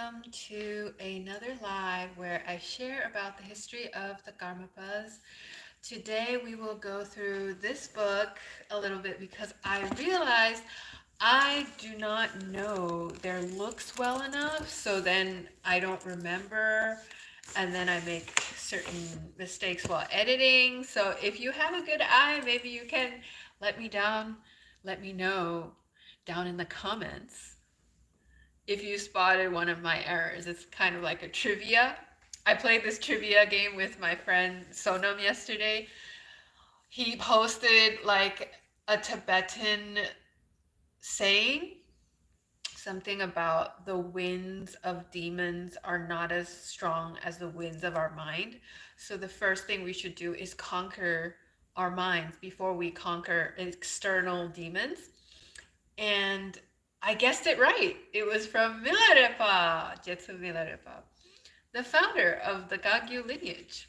welcome to another live where I share about the history of the Karmapas. Today we will go through this book a little bit because I realized I do not know their looks well enough, so then I don't remember, and then I make certain mistakes while editing. So if you have a good eye, maybe you can let me know down in the comments if you spotted one of my errors. It's kind of like a trivia. I played this trivia game with my friend Sonam yesterday. He posted like a Tibetan saying, something about the winds of demons are not as strong as the winds of our mind. So the first thing we should do is conquer our minds before we conquer external demons. And I guessed it right. It was from Milarepa, Jetsu Milarepa, the founder of the Gagyu lineage.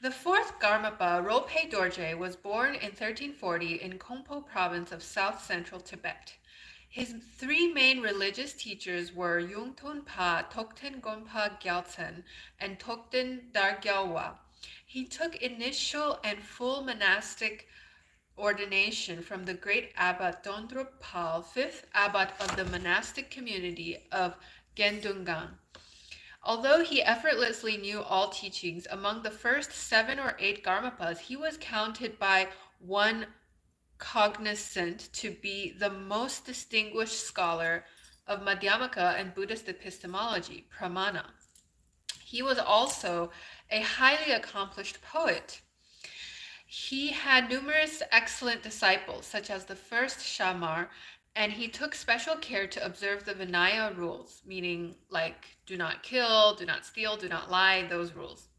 The fourth Karmapa, Ropei Dorje, was born in 1340 in Kongpo province of south-central Tibet. His three main religious teachers were Yungtun Pa, Tokten Gonpa Gyaltsen, and Tokten Dargyalwa. He took initial and full monastic ordination from the great abbot Dondrup Pal, fifth abbot of the monastic community of Gendungan. Although he effortlessly knew all teachings, among the first 7 or 8 Karmapas, he was counted by one cognizant to be the most distinguished scholar of Madhyamaka and Buddhist epistemology, Pramana. He was also a highly accomplished poet. He had numerous excellent disciples, such as the first Shamar, and he took special care to observe the Vinaya rules, meaning like do not kill, do not steal, do not lie, those rules.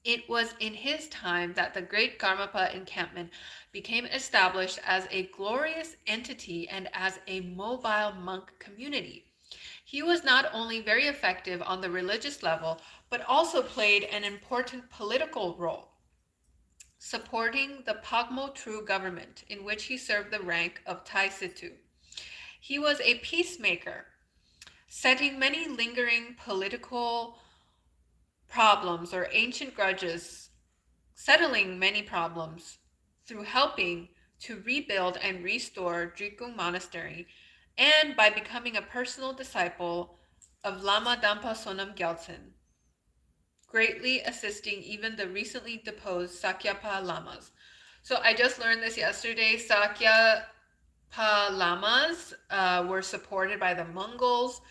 It was in his time that the great Karmapa encampment became established as a glorious entity and as a mobile monk community. He was not only very effective on the religious level, but also played an important political role, supporting the Pagmo True government, in which he served the rank of Tai Situ. He was a peacemaker, settling many lingering political problems or ancient grudges, settling many problems through helping to rebuild and restore Drikung Monastery, and by becoming a personal disciple of Lama Dampa Sonam Gyaltsen, greatly assisting even the recently deposed Sakyapa Lamas. So I just learned this yesterday. Sakyapa Lamas were supported by the Mongols,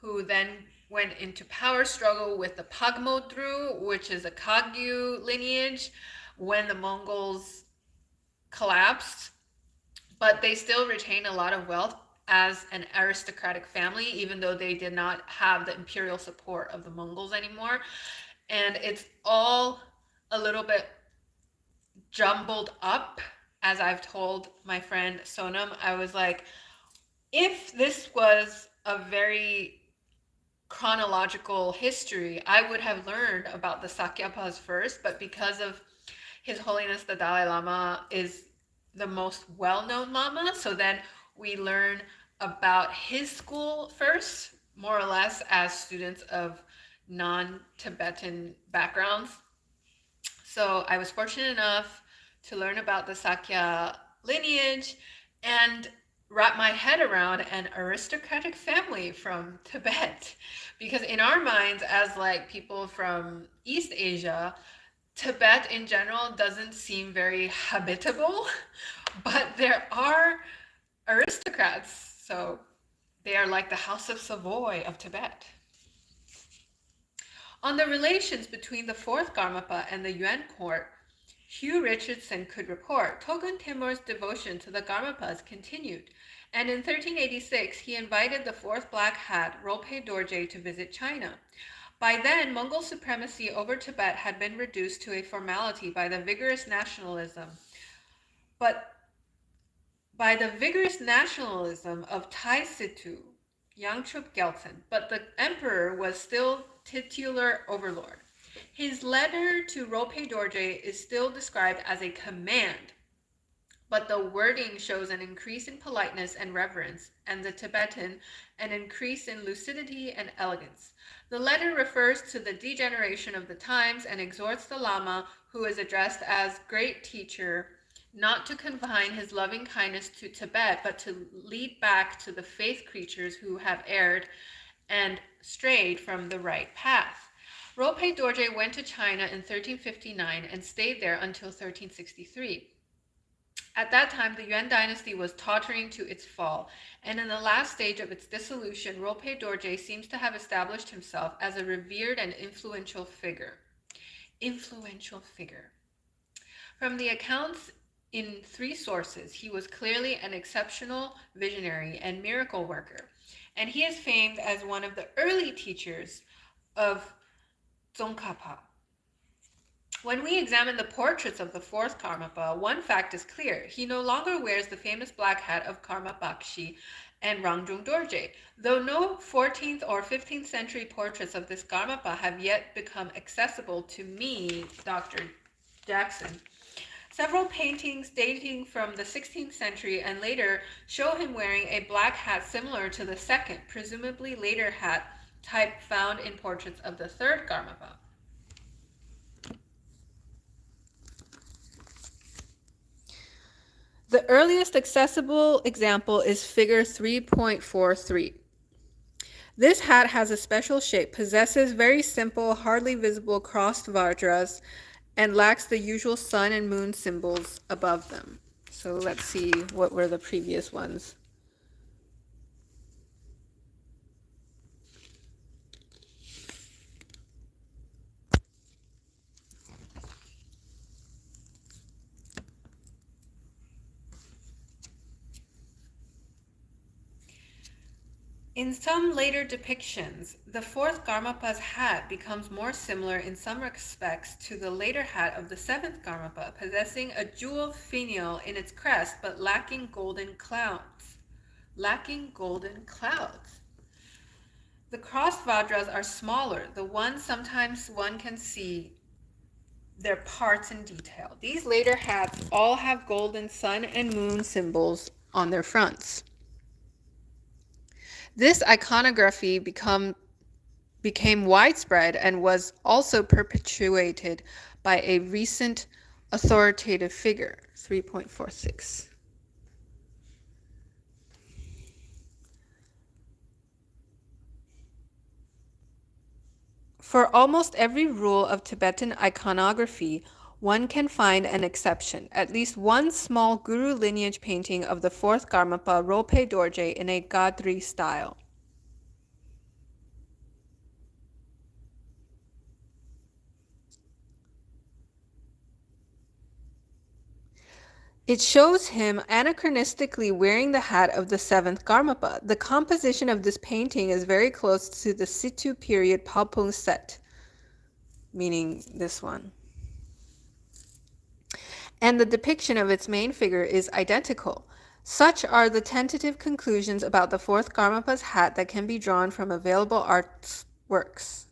who then went into power struggle with the Pagmodru, which is a Kagyu lineage, when the Mongols collapsed. But they still retain a lot of wealth as an aristocratic family, even though they did not have the imperial support of the Mongols anymore. And it's all a little bit jumbled up. As I've told my friend Sonam, I was like, if this was a very chronological history, I would have learned about the Sakyapas first, but because of His Holiness the Dalai Lama is the most well-known Lama, so then we learn about his school first, more or less as students of non-Tibetan backgrounds. So I was fortunate enough to learn about the Sakya lineage and wrap my head around an aristocratic family from Tibet. Because in our minds, as like people from East Asia, Tibet in general doesn't seem very habitable, but there are aristocrats. So they are like the House of Savoy of Tibet. On the relations between the fourth Karmapa and the Yuan court, Hugh Richardson could report Togun Timur's devotion to the Karmapas continued, and in 1386 he invited the fourth Black Hat, Ropei Dorje, to visit China. By then, Mongol supremacy over Tibet had been reduced to a formality by the vigorous nationalism of Tai Situ, Yangchup Gyaltsen, but the emperor was still titular overlord. His letter to Ropei Dorje is still described as a command but the wording shows an increase in politeness and reverence, and the Tibetan, an increase in lucidity and elegance. The letter refers to the degeneration of the times and exhorts the Lama, who is addressed as great teacher, not to confine his loving kindness to Tibet, but to lead back to the faith creatures who have erred and strayed from the right path. Ropei Dorje went to China in 1359 and stayed there until 1363. At that time, the Yuan Dynasty was tottering to its fall, and in the last stage of its dissolution, Ropei Dorje seems to have established himself as a revered and influential figure. From the accounts in three sources, he was clearly an exceptional visionary and miracle worker, and he is famed as one of the early teachers of Tsongkhapa. When we examine the portraits of the fourth Karmapa, one fact is clear. He no longer wears the famous black hat of Karma Bakshi and Rangjung Dorje. Though no 14th or 15th century portraits of this Karmapa have yet become accessible to me, Dr. Jackson, several paintings dating from the 16th century and later show him wearing a black hat similar to the second, presumably later hat type found in portraits of the third Karmapa. The earliest accessible example is figure 3.43. This hat has a special shape, possesses very simple, hardly visible crossed vajras, and lacks the usual sun and moon symbols above them. So let's see what were the previous ones. In some later depictions, the fourth Karmapa's hat becomes more similar in some respects to the later hat of the seventh Karmapa, possessing a jewel finial in its crest but lacking golden clouds. The crossed vajras are smaller. The ones sometimes one can see their parts in detail. These later hats all have golden sun and moon symbols on their fronts. This iconography became widespread and was also perpetuated by a recent authoritative figure, 3.46. For almost every rule of Tibetan iconography, one can find an exception, at least one small guru lineage painting of the fourth Karmapa, Ropei Dorje, in a Gadri style. It shows him anachronistically wearing the hat of the seventh Karmapa. The composition of this painting is very close to the Situ period Palpung set, meaning this one. And the depiction of its main figure is identical. Such are tentative conclusions about the fourth Karmapa's hat that can be drawn from available artworks.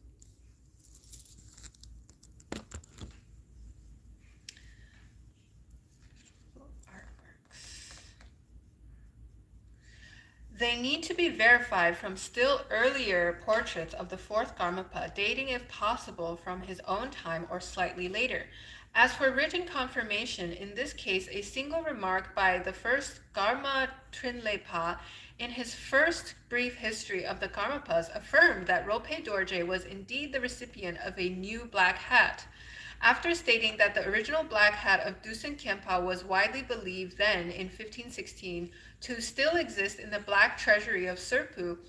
They need to be verified from still earlier portraits of the fourth Karmapa, dating if possible from his own time or slightly later. As for written confirmation, in this case, a single remark by the first Garma Trinlepa in his first brief history of the Karmapas affirmed that Ropei Dorje was indeed the recipient of a new black hat. After stating that the original black hat of Dusen Khenpa was widely believed then, in 1516, to still exist in the black treasury of Serpu,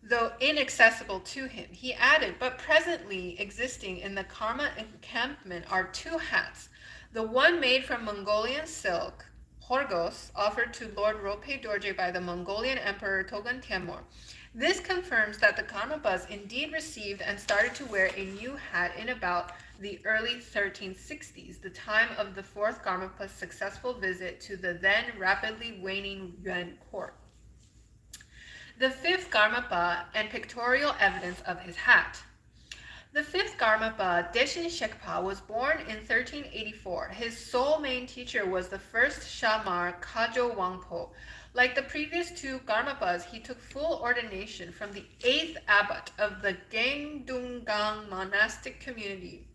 though inaccessible to him, he added, but presently existing in the Karma encampment are two hats, the one made from Mongolian silk, Horgos, offered to Lord Ropei Dorje by the Mongolian Emperor Togun Temur. This confirms that the Karmapas indeed received and started to wear a new hat in about the early 1360s, the time of the fourth Karmapa's successful visit to the then rapidly waning Yuan court. The fifth Karmapa and pictorial evidence of his hat. The fifth Karmapa, Deshin Shekpa, was born in 1384. His sole main teacher was the first Shamar Kajo Wangpo. Like the previous two Karmapas, he took full ordination from the 8th abbot of the Gangdungang monastic community,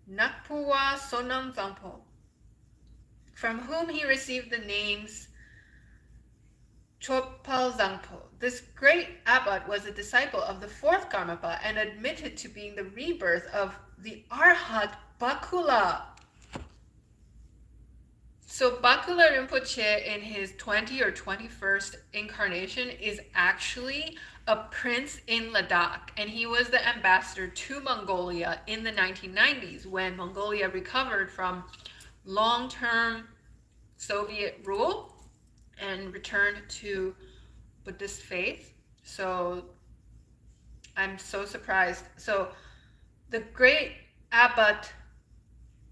Nakpuwa Sonam Zampo, from whom he received the names Chopal Zangpo. This great abbot was a disciple of the fourth Karmapa and admitted to being the rebirth of the Arhat Bakula. So Bakula Rinpoche in his 20 or 21st incarnation is actually a prince in Ladakh, and he was the ambassador to Mongolia in the 1990s when Mongolia recovered from long-term Soviet rule and returned to Buddhist faith. So I'm so surprised. So the great abbot,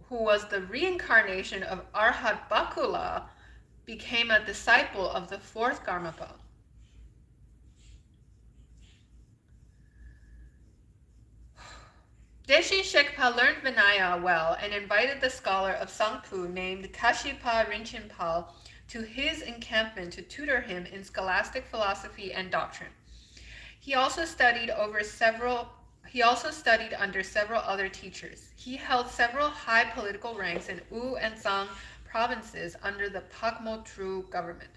who was the reincarnation of Arhat Bakula, became a disciple of the fourth Karmapa. Deshin Shekpa learned Vinaya well and invited the scholar of Sangpu named Kashipa Rinchen to his encampment to tutor him in scholastic philosophy and doctrine. He also studied under several other teachers. He held several high political ranks in Wu and Zhang provinces under the Pagmo Tru government.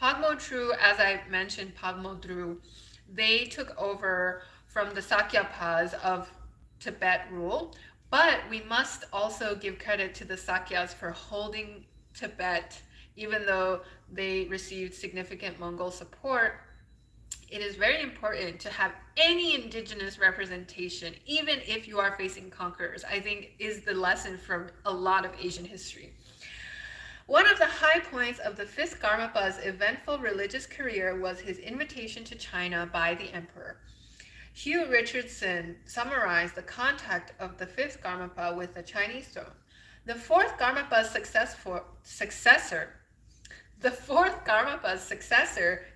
Pagmo Tru, as I mentioned, Pagmo Tru, they took over from the Sakyapas of Tibet rule, but we must also give credit to the Sakyas for holding Tibet. Even though they received significant Mongol support, it is very important to have any indigenous representation, even if you are facing conquerors, I think is the lesson from a lot of Asian history. One of the high points of the fifth Karmapa's eventful religious career was his invitation to China by the emperor. Hugh Richardson summarized the contact of the fifth Karmapa with the Chinese throne. The fourth Karmapa's successor,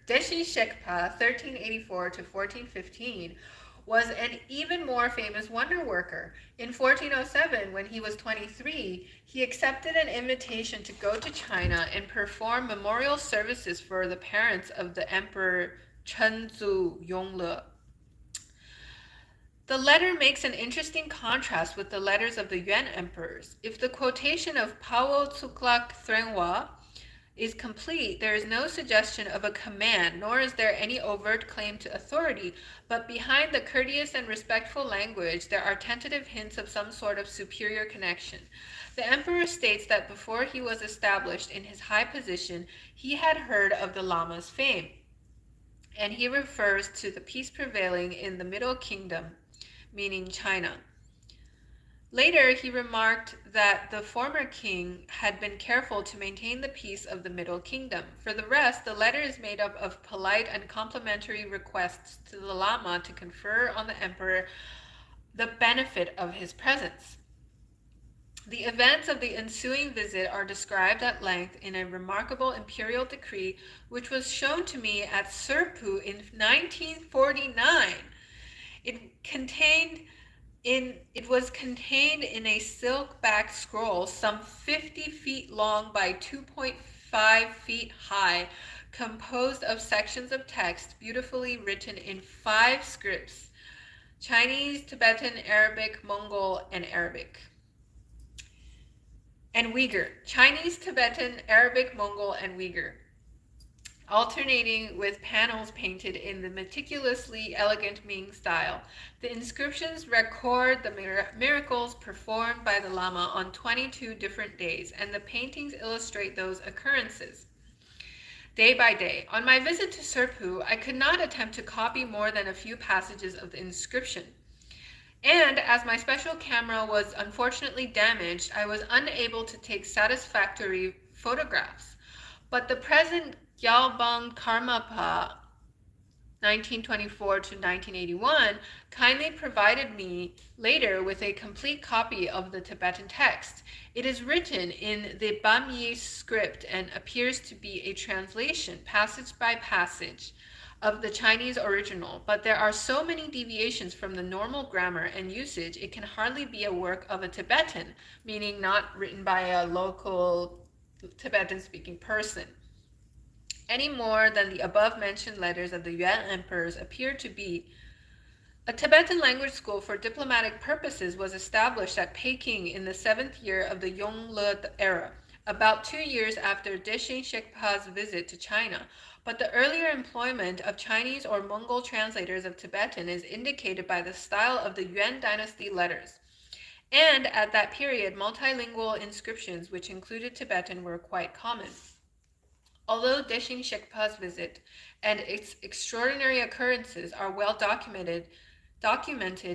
Deshin Shekpa, 1384 to 1415, was an even more famous wonder worker. In 1407, when he was 23, he accepted an invitation to go to China and perform memorial services for the parents of the Emperor Chenzu Yongle. The letter makes an interesting contrast with the letters of the Yuan emperors. If the quotation of Pao Tsuklak Threnghua is complete, there is no suggestion of a command, nor is there any overt claim to authority, but behind the courteous and respectful language, there are tentative hints of some sort of superior connection. The emperor states that before he was established in his high position, he had heard of the Lama's fame, and he refers to the peace prevailing in the Middle Kingdom, meaning China. Later, he remarked that the former king had been careful to maintain the peace of the Middle Kingdom. For the rest, the letter is made up of polite and complimentary requests to the Lama to confer on the emperor the benefit of his presence. The events of the ensuing visit are described at length in a remarkable imperial decree, which was shown to me at Serpu in 1949. It was contained in a silk-backed scroll some 50 feet long by 2.5 feet high, composed of sections of text beautifully written in 5 scripts: Chinese, Tibetan, Arabic, Mongol, and Arabic. And Uyghur. Chinese, Tibetan, Arabic, Mongol, and Uyghur, alternating with panels painted in the meticulously elegant Ming style. The inscriptions record the miracles performed by the Lama on 22 different days, and the paintings illustrate those occurrences day by day. On my visit to Serpu, I could not attempt to copy more than a few passages of the inscription. And as my special camera was unfortunately damaged, I was unable to take satisfactory photographs. But the present Gyalbang Karmapa, 1924 to 1981, kindly provided me later with a complete copy of the Tibetan text. It is written in the Bamyi script and appears to be a translation, passage by passage, of the Chinese original, but there are so many deviations from the normal grammar and usage, it can hardly be a work of a Tibetan, meaning not written by a local Tibetan-speaking person, any more than the above-mentioned letters of the Yuan emperors appear to be. A Tibetan language school for diplomatic purposes was established at Peking in the 7th year of the Yongle era, about 2 years after Deshin Shekpa's visit to China, but the earlier employment of Chinese or Mongol translators of Tibetan is indicated by the style of the Yuan Dynasty letters. And at that period, multilingual inscriptions, which included Tibetan, were quite common. Although Deshin Shekpa's visit and its extraordinary occurrences are well documented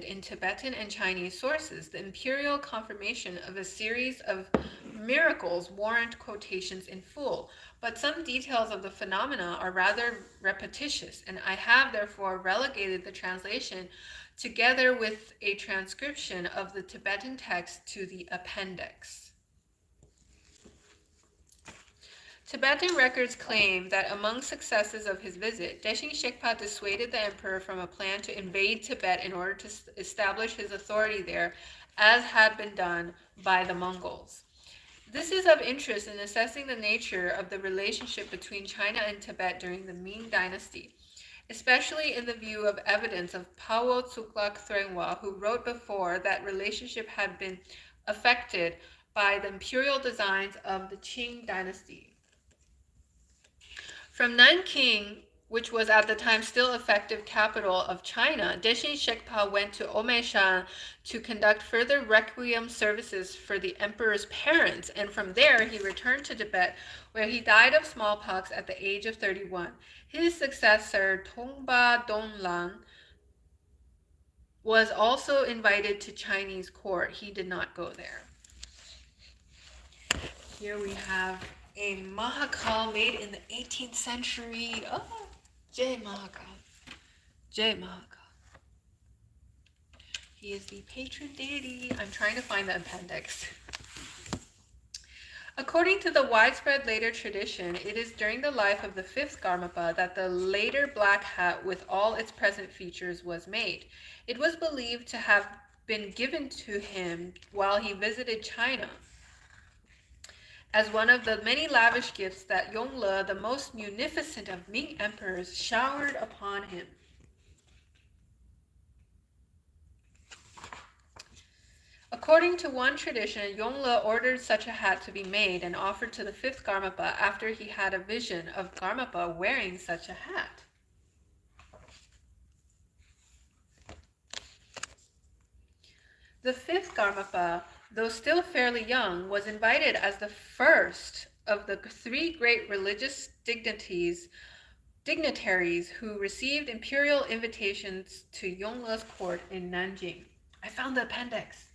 in Tibetan and Chinese sources, the imperial confirmation of a series of miracles warrant quotations in full, but some details of the phenomena are rather repetitious, and I have therefore relegated the translation together with a transcription of the Tibetan text to the appendix. Tibetan records claim that among successes of his visit, Deshin Shekpa dissuaded the emperor from a plan to invade Tibet in order to establish his authority there, as had been done by the Mongols. This is of interest in assessing the nature of the relationship between China and Tibet during the Ming Dynasty, especially in the view of evidence of Pawo Tsuklak Threnghwa, who wrote before that relationship had been affected by the imperial designs of the Qing dynasty. From Nanking, which was at the time still effective capital of China, Deshin Shekpa went to Omeshan to conduct further requiem services for the emperor's parents, and from there he returned to Tibet, where he died of smallpox at the age of 31. His successor, Tongba Donlang, was also invited to Chinese court. He did not go there. Here we have a Mahakal made in the 18th century. Oh, Jai Mahakal. Jai Mahakal. He is the patron deity. I'm trying to find the appendix. According to the widespread later tradition, it is during the life of the 5th Karmapa that the later black hat with all its present features was made. It was believed to have been given to him while he visited China, as one of the many lavish gifts that Yongle, the most munificent of Ming emperors, showered upon him. According to one tradition, Yongle ordered such a hat to be made and offered to the 5th Karmapa after he had a vision of Karmapa wearing such a hat. The 5th Karmapa, though still fairly young, was invited as the first of the 3 great religious dignitaries who received imperial invitations to Yongle's court in Nanjing. I found the appendix.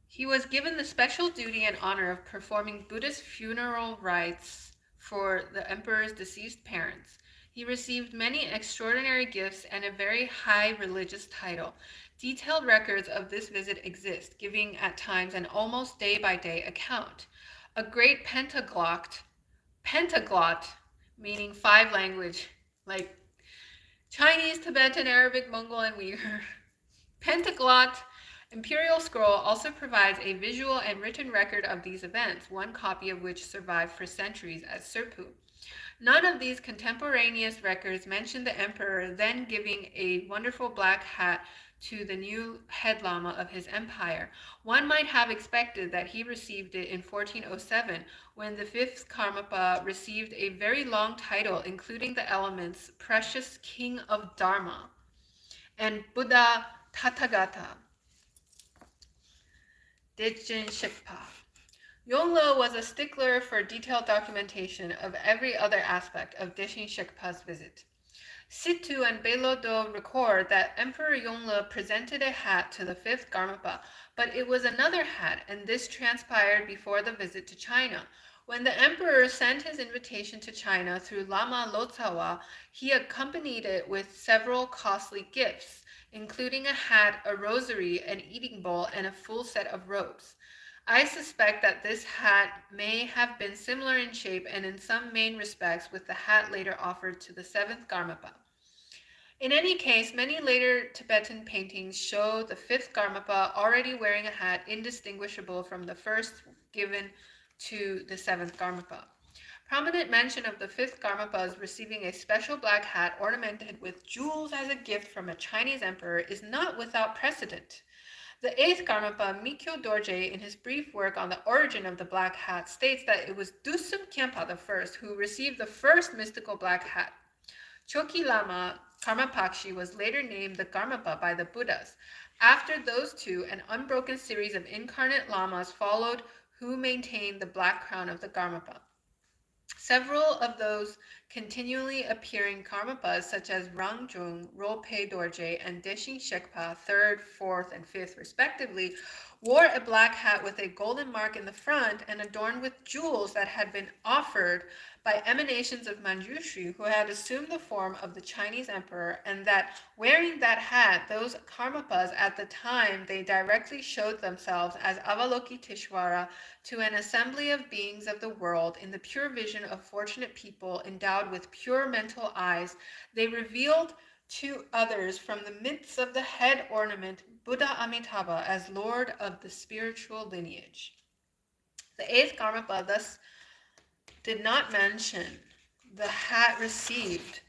He was given the special duty and honor of performing Buddhist funeral rites for the emperor's deceased parents. He received many extraordinary gifts and a very high religious title. Detailed records of this visit exist, giving at times an almost day-by-day account. A great pentaglot, meaning 5 language, like Chinese, Tibetan, Arabic, Mongol, and Uyghur. Pentaglot imperial scroll also provides a visual and written record of these events, one copy of which survived for centuries as Serpu. None of these contemporaneous records mention the emperor then giving a wonderful black hat to the new head lama of his empire. One might have expected that he received it in 1407, when the 5th Karmapa received a very long title, including the elements Precious King of Dharma and Buddha Tathagata. Deshin Shekpa. Yongle was a stickler for detailed documentation of every other aspect of Deshin Shekpa's visit. Situ and Belodo record that Emperor Yongle presented a hat to the 5th Karmapa, but it was another hat, and this transpired before the visit to China. When the emperor sent his invitation to China through Lama Lotsawa, he accompanied it with several costly gifts, including a hat, a rosary, an eating bowl, and a full set of robes. I suspect that this hat may have been similar in shape and in some main respects with the hat later offered to the seventh Karmapa. In any case, many later Tibetan paintings show the fifth Karmapa already wearing a hat indistinguishable from the first given to the seventh Karmapa. Prominent mention of the fifth Karmapas receiving a special black hat ornamented with jewels as a gift from a Chinese emperor is not without precedent. The eighth Karmapa, Mikyo Dorje, in his brief work on the origin of the black hat, states that it was Dusum Khenpa I who received the first mystical black hat. Choki Lama Karmapakshi was later named the Karmapa by the Buddhas. After those two, an unbroken series of incarnate lamas followed who maintained the black crown of the Karmapa. Several of those continually appearing Karmapas, such as Rangzhung, Ropei Dorje, and Deshin Shekpa, 3rd, 4th, and 5th, respectively, wore a black hat with a golden mark in the front and adorned with jewels that had been offered by emanations of Manjushri, who had assumed the form of the Chinese emperor, and that wearing that hat, those Karmapas at the time, they directly showed themselves as Avalokiteshvara to an assembly of beings of the world in the pure vision of fortunate people endowed with pure mental eyes. They revealed to others from the midst of the head ornament Buddha Amitabha as Lord of the spiritual lineage. The eighth Karmapa thus did not mention the hat received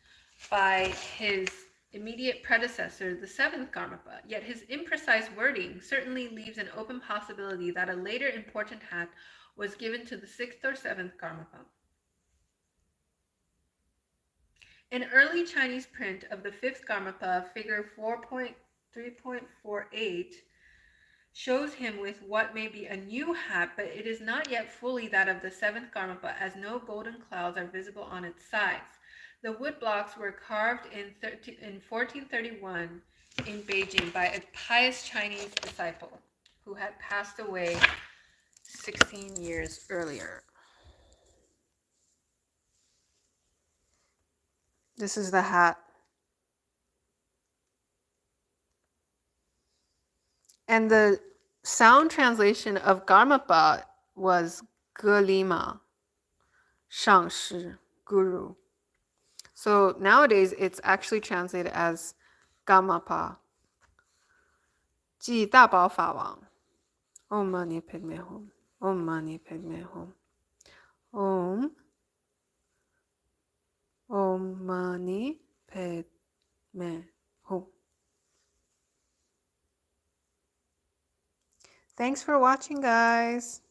by his immediate predecessor, the seventh Karmapa, yet his imprecise wording certainly leaves an open possibility that a later important hat was given to the sixth or seventh Karmapa. An early Chinese print of the fifth Karmapa, figure 4.3.48, shows him with what may be a new hat, but it is not yet fully that of the seventh Karmapa, as no golden clouds are visible on its sides. The wood blocks were carved in 1431 in Beijing by a pious Chinese disciple who had passed away 16 years earlier. This is the hat. And the sound translation of Karmapa was Gelima, Shangshi, Guru. So nowadays it's actually translated as Karmapa, 即大宝法王 Om Mani Padme Hum, Om Mani Padme Hum, Om Mani Padme Hum. Thanks for watching, guys.